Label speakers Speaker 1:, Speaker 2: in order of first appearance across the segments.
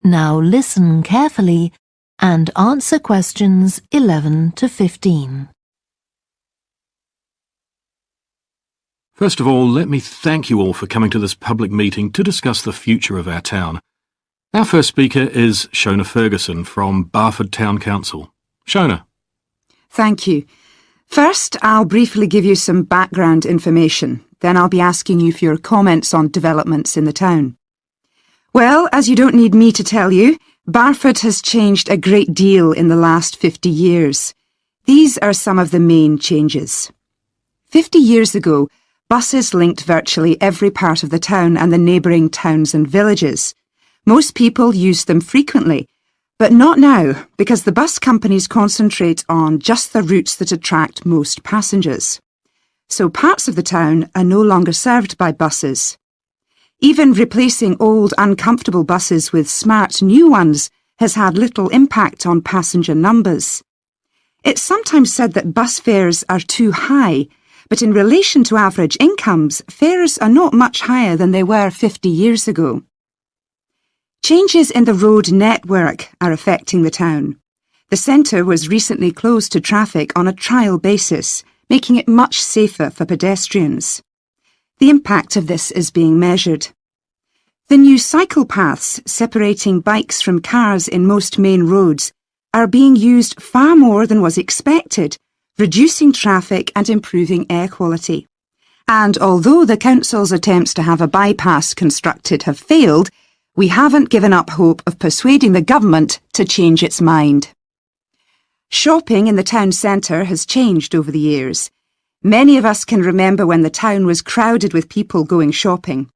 Speaker 1: Now listen carefully and answer questions 11 to 15.
Speaker 2: First of all, let me thank you all for coming to this public meeting to discuss the future of our town. Our first speaker is Shona Ferguson from Barford Town Council. Shona.
Speaker 3: Thank you. First, I'll briefly give you some background information. Then I'll be asking you for your comments on developments in the town. Well, as you don't need me to tell you, Barford has changed a great deal in the last 50 years. These are some of the main changes. 50 years ago, buses linked virtually every part of the town and the neighbouring towns and villages. Most people used them frequently, but not now, because the bus companies concentrate on just the routes that attract most passengers. So parts of the town are no longer served by buses. Even replacing old, uncomfortable buses with smart new ones has had little impact on passenger numbers. It's sometimes said that bus fares are too high, but in relation to average incomes, fares are not much higher than they were 50 years ago. Changes in the road network are affecting the town. The centre was recently closed to traffic on a trial basis, making it much safer for pedestrians. The impact of this is being measured. The new cycle paths separating bikes from cars in most main roads are being used far more than was expected, reducing traffic and improving air quality. And although the council's attempts to have a bypass constructed have failed, we haven't given up hope of persuading the government to change its mind. Shopping in the town centre has changed over the years. Many of us can remember when the town was crowded with people going shopping.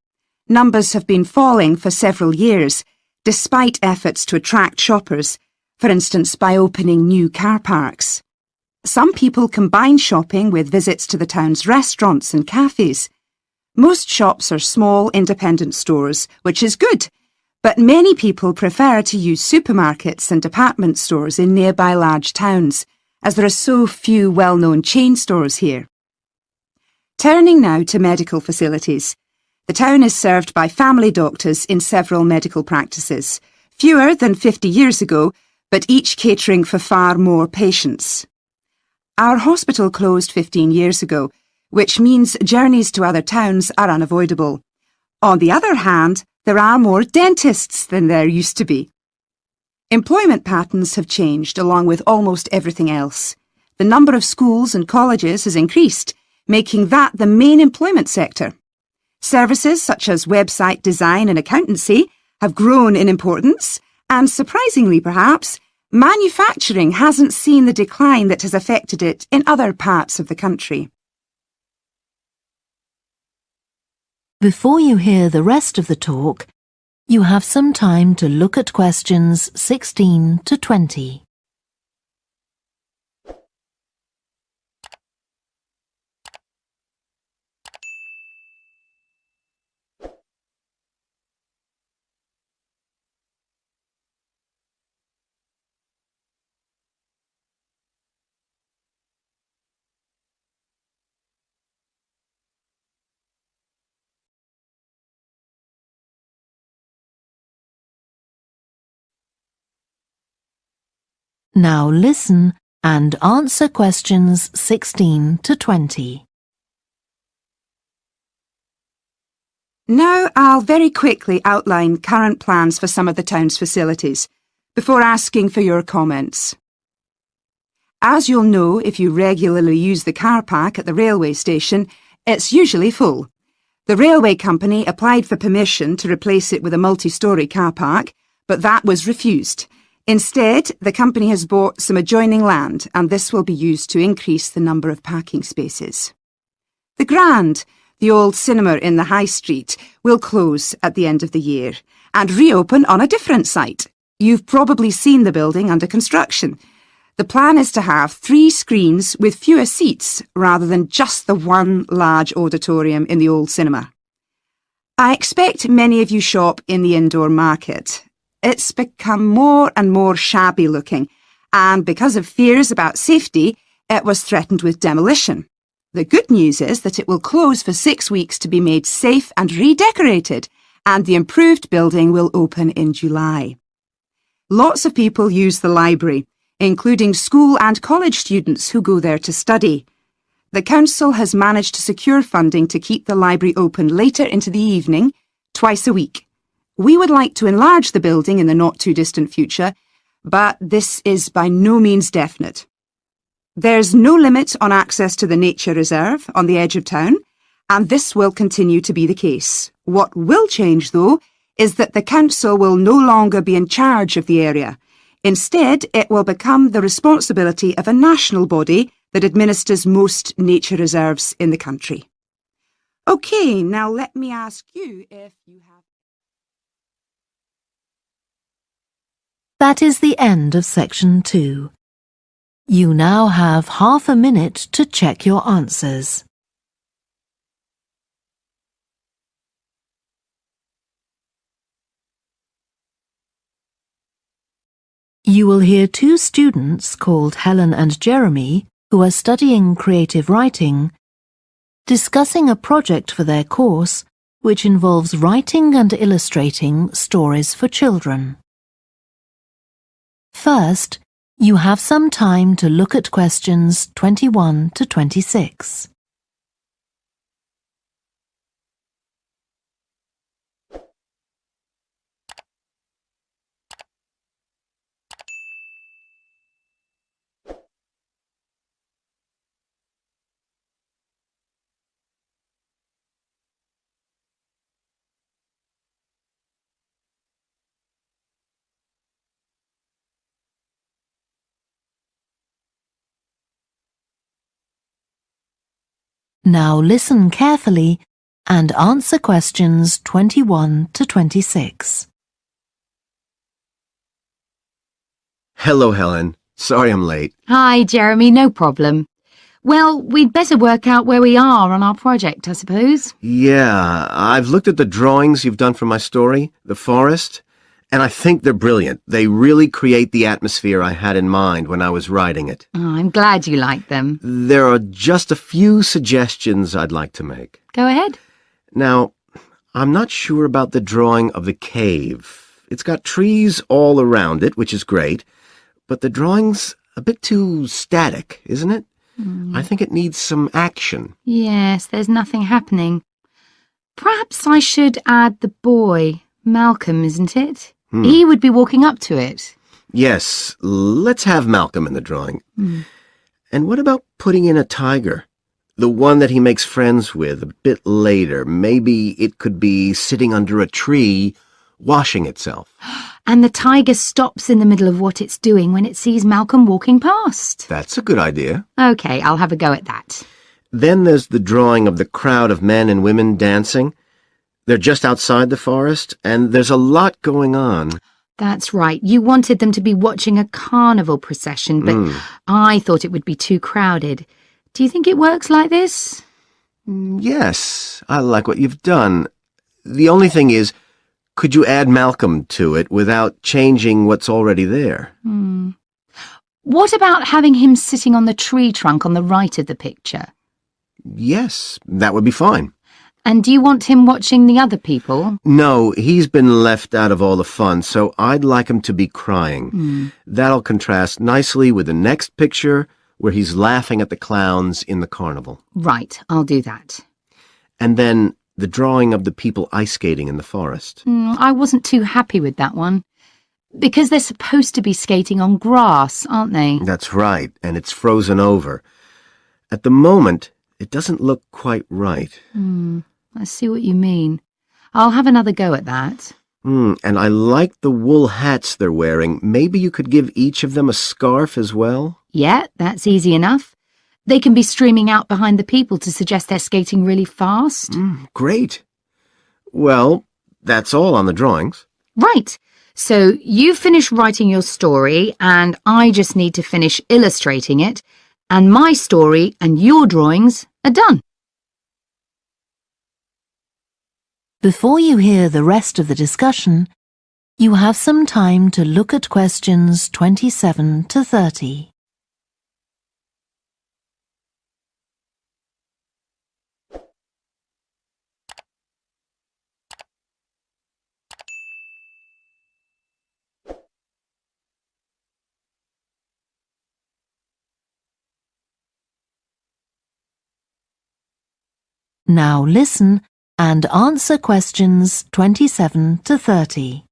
Speaker 3: Numbers have been falling for several years, despite efforts to attract shoppers, for instance by opening new car parks. Some people combine shopping with visits to the town's restaurants and cafes. Most shops are small independent stores, which is good, but many people prefer to use supermarkets and department stores in nearby large towns, as there are so few well-known chain stores here. Turning now to medical facilities. The town is served by family doctors in several medical practices, fewer than 50 years ago, but each catering for far more patients. Our hospital closed 15 years ago, which means journeys to other towns are unavoidable. On the other hand, there are more dentists than there used to be. Employment patterns have changed along with almost everything else. The number of schools and colleges has increased, making that the main employment sector. Services such as website design and accountancy have grown in importance, and surprisingly perhaps, manufacturing hasn't seen the decline that has affected it in other parts of the country.
Speaker 1: Before you hear the rest of the talk, you have some time to look at questions 16 to 20. Now listen and answer questions 16 to 20.
Speaker 3: Now I'll very quickly outline current plans for some of the town's facilities, before asking for your comments. As you'll know if you regularly use the car park at the railway station, it's usually full. The railway company applied for permission to replace it with a multi-storey car park, but that was refused. Instead, the company has bought some adjoining land, and this will be used to increase the number of parking spaces. The Grand, the old cinema in the High Street, will close at the end of the year and reopen on a different site. You've probably seen the building under construction. The plan is to have 3 screens with fewer seats rather than just the one large auditorium in the old cinema. I expect many of you shop in the indoor market. It's become more and more shabby looking, and because of fears about safety, it was threatened with demolition. The good news is that it will close for 6 weeks to be made safe and redecorated, and the improved building will open in July. Lots of people use the library, including school and college students who go there to study. The council has managed to secure funding to keep the library open later into the evening, twice a week. We would like to enlarge the building in the not-too-distant future, but this is by no means definite. There's no limit on access to the nature reserve on the edge of town, and this will continue to be the case. What will change, though, is that the council will no longer be in charge of the area. Instead, it will become the responsibility of a national body that administers most nature reserves in the country. OK, now let me ask you if you have...
Speaker 1: That is the end of section 2. You now have half a minute to check your answers. You will hear two students called Helen and Jeremy, who are studying creative writing, discussing a project for their course which involves writing and illustrating stories for children. First, you have some time to look at questions 21 to 26. Now listen carefully and answer questions 21 to 26.
Speaker 4: Hello, Helen. Sorry I'm late.
Speaker 5: Hi, Jeremy, no problem. Well, we'd better work out where we are on our project, I suppose.
Speaker 4: Yeah, I've looked at the drawings you've done for my story, The Forest, and I think they're brilliant. They really create the atmosphere I had in mind when I was writing it.
Speaker 5: Oh, I'm glad you like them.
Speaker 4: There are just a few suggestions I'd like to make.
Speaker 5: Go ahead.
Speaker 4: Now, I'm not sure about the drawing of the cave. It's got trees all around it, which is great, but the drawing's a bit too static, isn't it? I think it needs some action.
Speaker 5: Yes, there's nothing happening. Perhaps I should add the boy, Malcolm, isn't it? He would be walking up to it.
Speaker 4: Yes, let's have Malcolm in the drawing. And what about putting in a tiger? The one that he makes friends with a bit later. Maybe it could be sitting under a tree, washing itself.
Speaker 5: And the tiger stops in the middle of what it's doing when it sees Malcolm walking past.
Speaker 4: That's a good idea.
Speaker 5: OK, I'll have a go at that.
Speaker 4: Then there's the drawing of the crowd of men and women dancing. They're just outside the forest, and there's a lot going on.
Speaker 5: That's right. You wanted them to be watching a carnival procession, but I thought it would be too crowded. Do you think it works like this?
Speaker 4: Yes, I like what you've done. The only thing is, could you add Malcolm to it without changing what's already there?
Speaker 5: What about having him sitting on the tree trunk on the right of the picture?
Speaker 4: Yes, that would be fine.
Speaker 5: And do you want him watching the other people?
Speaker 4: No, he's been left out of all the fun, so I'd like him to be crying. That'll contrast nicely with the next picture where he's laughing at the clowns in the carnival.
Speaker 5: Right, I'll do that.
Speaker 4: And then the drawing of the people ice skating in the forest.
Speaker 5: I wasn't too happy with that one. Because they're supposed to be skating on grass, aren't they?
Speaker 4: That's right, and it's frozen over. At the moment, it doesn't look quite right.
Speaker 5: I see what you mean. I'll have another go at that.
Speaker 4: And I like the wool hats they're wearing. Maybe you could give each of them a scarf as well?
Speaker 5: Yeah, that's easy enough. They can be streaming out behind the people to suggest they're skating really fast.
Speaker 4: Great. Well, that's all on the drawings.
Speaker 5: Right. So you finish writing your story and I just need to finish illustrating it, and my story and your drawings are done.
Speaker 1: Before you hear the rest of the discussion, you have some time to look at questions 27 to 30. Now listen and answer questions 27 to 30.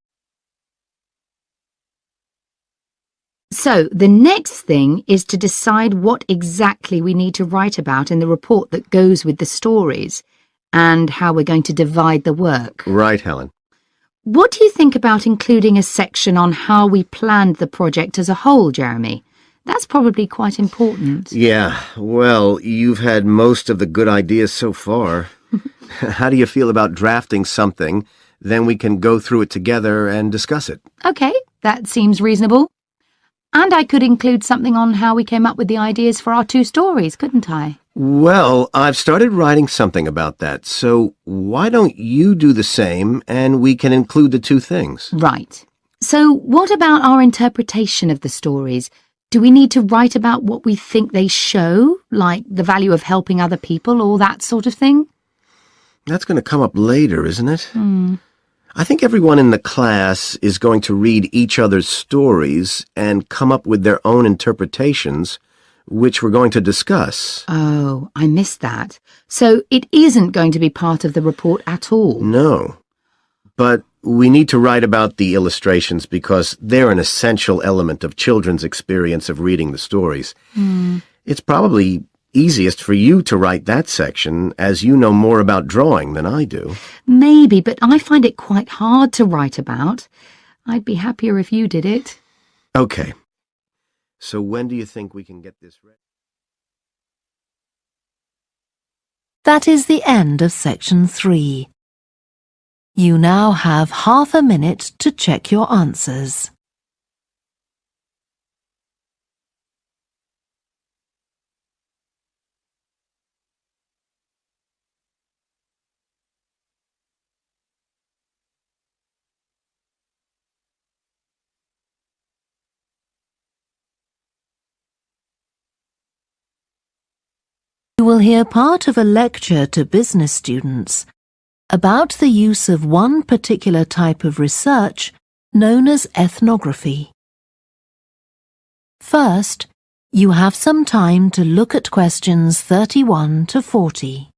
Speaker 5: So, the next thing is to decide what exactly we need to write about in the report that goes with the stories and how we're going to divide the work.
Speaker 4: Right, Helen.
Speaker 5: What do you think about including a section on how we planned the project as a whole, Jeremy? That's probably quite important.
Speaker 4: Yeah, well, you've had most of the good ideas so far. How do you feel about drafting something? Then we can go through it together and discuss it.
Speaker 5: Okay, that seems reasonable. And I could include something on how we came up with the ideas for our 2 stories, couldn't I?
Speaker 4: Well, I've started writing something about that, so why don't you do the same and we can include the 2 things?
Speaker 5: Right. So what about our interpretation of the stories? Do we need to write about what we think they show, like the value of helping other people or that sort of thing?
Speaker 4: That's going to come up later, isn't it? I think everyone in the class is going to read each other's stories and come up with their own interpretations, which we're going to discuss.
Speaker 5: Oh, I missed that. So it isn't going to be part of the report at all?
Speaker 4: No. But we need to write about the illustrations because they're an essential element of children's experience of reading the stories. It's probably easiest for you to write that section, as you know more about drawing than I do.
Speaker 5: Maybe, but I find it quite hard to write about. I'd be happier if you did it.
Speaker 4: Okay. So when do you think we can get this ready?
Speaker 1: That is the end of section 3. You now have half a minute to check your answers. You will hear part of a lecture to business students about the use of one particular type of research known as ethnography. First, you have some time to look at questions 31 to 40.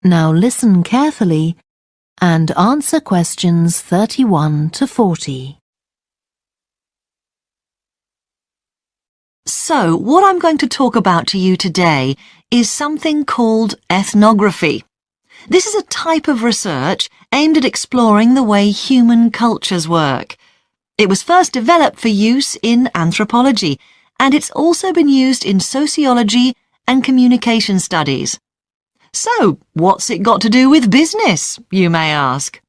Speaker 1: Now listen carefully and answer questions 31 to 40.
Speaker 6: So, what I'm going to talk about to you today is something called ethnography. This is a type of research aimed at exploring the way human cultures work. It was first developed for use in anthropology, and it's also been used in sociology and communication studies. So, what's it got to do with business, you may ask?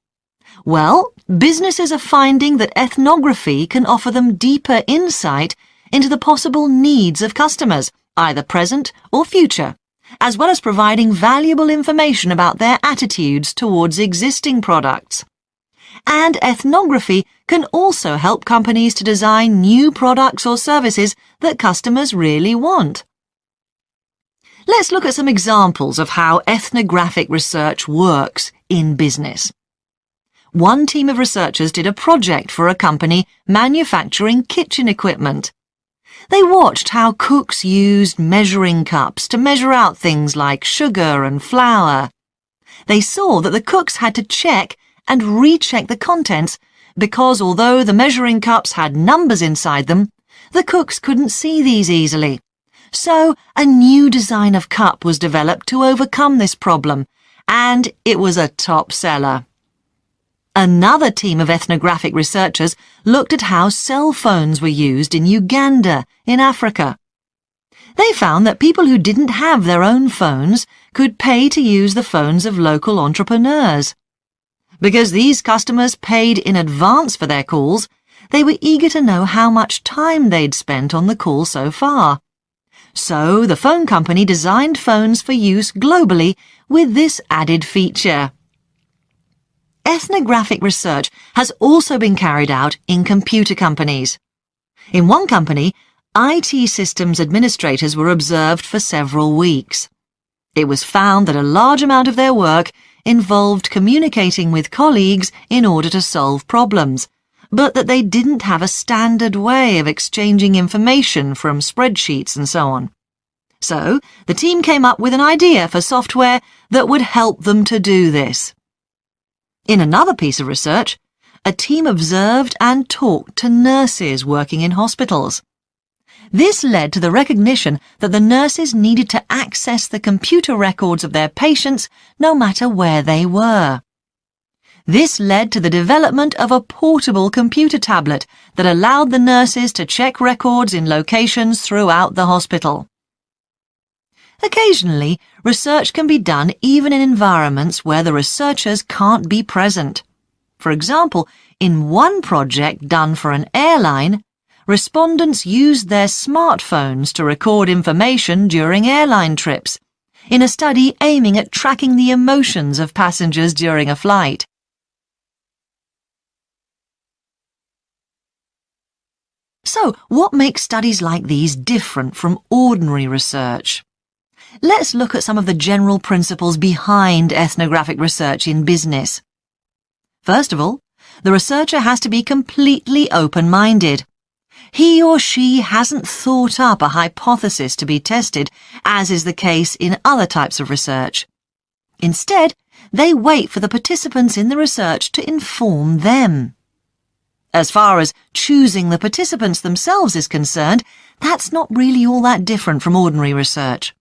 Speaker 6: Well, businesses are finding that ethnography can offer them deeper insight into the possible needs of customers, either present or future, as well as providing valuable information about their attitudes towards existing products. And ethnography can also help companies to design new products or services that customers really want. Let's look at some examples of how ethnographic research works in business. One team of researchers did a project for a company manufacturing kitchen equipment. They watched how cooks used measuring cups to measure out things like sugar and flour. They saw that the cooks had to check and recheck the contents because although the measuring cups had numbers inside them, the cooks couldn't see these easily. So a new design of cup was developed to overcome this problem, and it was a top seller. Another team of ethnographic researchers looked at how cell phones were used in Uganda, in Africa. They found that people who didn't have their own phones could pay to use the phones of local entrepreneurs. Because these customers paid in advance for their calls, they were eager to know how much time they'd spent on the call so far. So the phone company designed phones for use globally with this added feature. Ethnographic research has also been carried out in computer companies. In one company, IT systems administrators were observed for several weeks. It was found that a large amount of their work involved communicating with colleagues in order to solve problems, but that they didn't have a standard way of exchanging information from spreadsheets and so on. So, the team came up with an idea for software that would help them to do this. In another piece of research, a team observed and talked to nurses working in hospitals. This led to the recognition that the nurses needed to access the computer records of their patients no matter where they were. This led to the development of a portable computer tablet that allowed the nurses to check records in locations throughout the hospital. Occasionally, research can be done even in environments where the researchers can't be present. For example, in one project done for an airline, respondents used their smartphones to record information during airline trips, in a study aiming at tracking the emotions of passengers during a flight. So, what makes studies like these different from ordinary research? Let's look at some of the general principles behind ethnographic research in business. First of all, the researcher has to be completely open-minded. He or she hasn't thought up a hypothesis to be tested, as is the case in other types of research. Instead, they wait for the participants in the research to inform them. As far as choosing the participants themselves is concerned, that's not really all that different from ordinary research.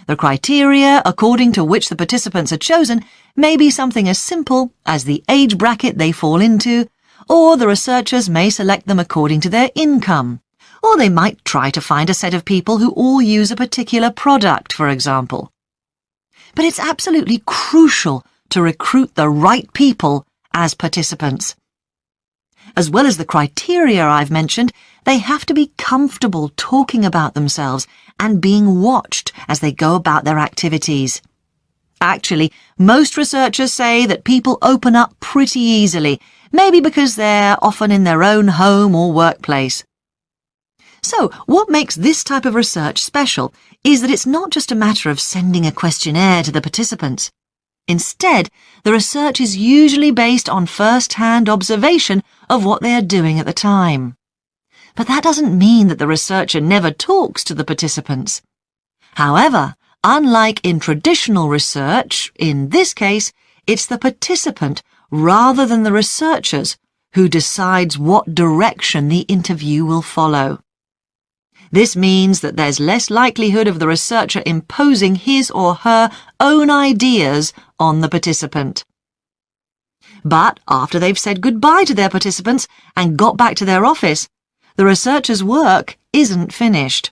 Speaker 6: The criteria according to which the participants are chosen may be something as simple as the age bracket they fall into, or the researchers may select them according to their income, or they might try to find a set of people who all use a particular product, for example. But it's absolutely crucial to recruit the right people as participants. As well as the criteria I've mentioned, they have to be comfortable talking about themselves and being watched as they go about their activities. Actually, most researchers say that people open up pretty easily, maybe because they're often in their own home or workplace. So, what makes this type of research special is that it's not just a matter of sending a questionnaire to the participants. Instead, the research is usually based on first-hand observation of what they are doing at the time. But that doesn't mean that the researcher never talks to the participants. However, unlike in traditional research, in this case, it's the participant rather than the researchers who decides what direction the interview will follow. This means that there's less likelihood of the researcher imposing his or her own ideas on the participant. But after they've said goodbye to their participants and got back to their office, the researcher's work isn't finished.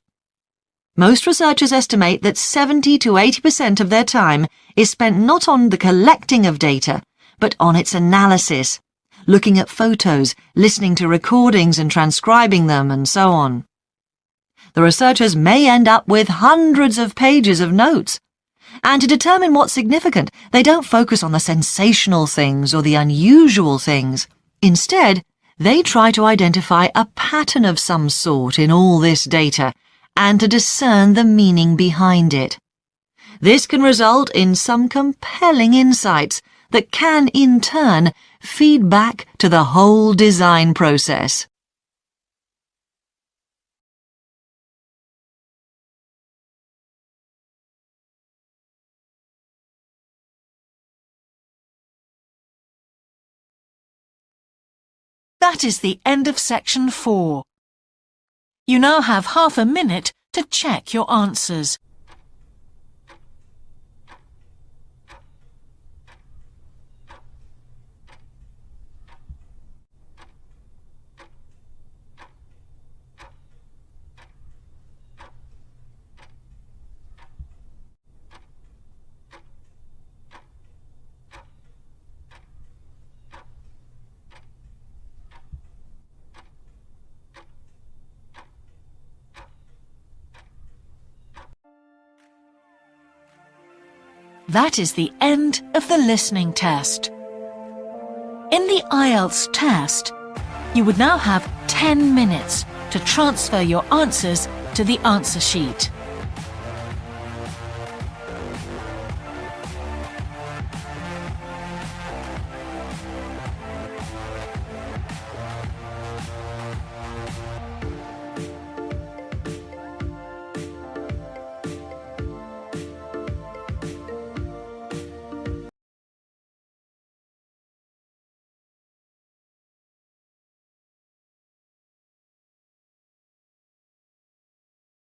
Speaker 6: Most researchers estimate that 70 to 80% of their time is spent not on the collecting of data, but on its analysis, looking at photos, listening to recordings and transcribing them, and so on. The researchers may end up with hundreds of pages of notes. And to determine what's significant, they don't focus on the sensational things or the unusual things. Instead, they try to identify a pattern of some sort in all this data and to discern the meaning behind it. This can result in some compelling insights that can, in turn, feed back to the whole design process.
Speaker 7: That is the end of section 4. You now have half a minute to check your answers. That is the end of the listening test. In the IELTS test, you would now have 10 minutes to transfer your answers to the answer sheet.